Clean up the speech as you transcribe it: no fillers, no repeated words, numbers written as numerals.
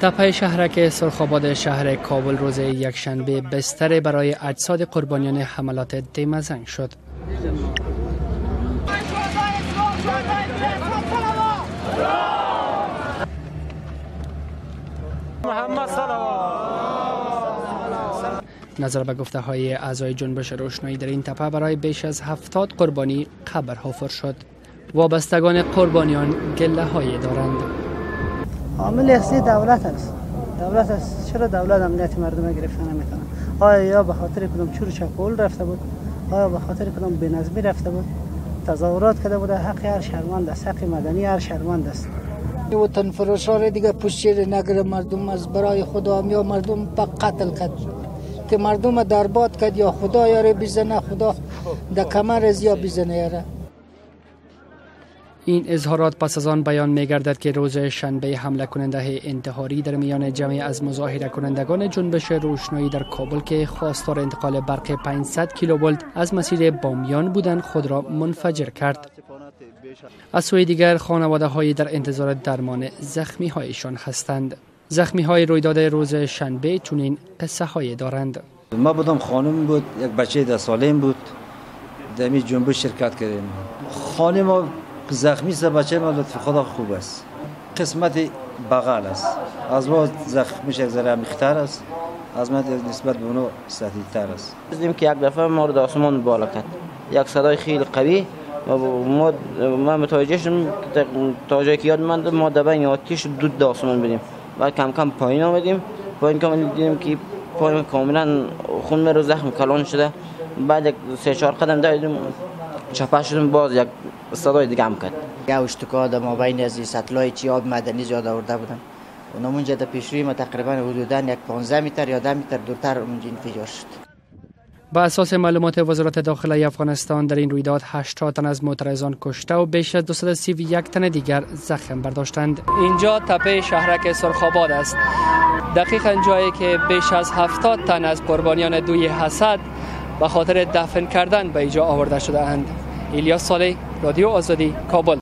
تپه شهرک سرخاباد شهر کابل روز یکشنبه بستر برای اجساد قربانیان حملات دمازنگ شد. نظر به گفته های اعضای جنبش روشنایی در این تپه برای بیش از 70 قربانی قبر حفر شد. وابستگان قربانیان گله های دارند. عامل اصلی دولت است. دولت است. چرا دولت امنیت مردم گرفته نمیکنه؟ آیا یا به خاطر کدام چور چپول رفته بود؟ آیا به خاطر کدام بی‌نظمی رفته بود؟ تظاهرات کرده بوده. حق هر شهروند است. حق مدنی هر شهروند است. وطن فروشان دیگه پوشیر نگره مردم از برای خدا یا مردم به قتل کرد که مردم درباد کرد یا خدا یاره بزنه خدا در کمر از یا بزنه یاره. این اظهارات پس از آن بیان می گردد که روز شنبه حمله کننده انتحاری در میان جمعی از مظاهره کنندگان جنبش روشنایی در کابل که خواستار انتقال برق 500 کیلوولت از مسیر بامیان بودند خود را منفجر کرد. از سوی دیگر خانواده های در انتظار درمان زخمی هایشان هستند. زخمی های رویداد روز شنبه چنین قصه های دارند. ما بودم خانم بود یک بچه 10 ساله بود در می جنبش شرکت کردیم. خانم زخمی است بچه ما لطف خدا خوب است. قسمت بغل است. از ما زخمش یک ذره عمیق‌تر است. از ما نسبت به اونو سطحی‌تر است. دیدیم که یک دفعه ما رو آسمان بالا کرد. یک صدای خیلی قوی ما متوجه شدیم تا جایی که یاد ماند ما دبن آتش دود آسمان بدیم. بعد کم کم پایین آمدیم. پایین کم دیدیم که پای کاملا خون میره زخم کلان شده. بعد 3-4 قدم دویدیم چپه شدیم باز یک صدای دیگه هم کرد. یه اشتکا ما بین از سطلای چیاب مدنی زیاد آورده بودن. اونا منجا در پیشروی ما تقریبا حدوداً یک 15 متر یا 10 متر دورتر اونجا انفجار شد. با اساس معلومات وزارت داخلی افغانستان در این رویداد 80 تن از معترضان کشته و بیش از 231 تن دیگر زخم برداشتند. اینجا تپه شهرک سرخاباد است. دقیقاً جایی که بیش از 70 تن از قربانیان دوی حسد به خاطر دفن کردن به اینجا آورده شده اند. الیاس صالح، رادیو آزادی، کابل.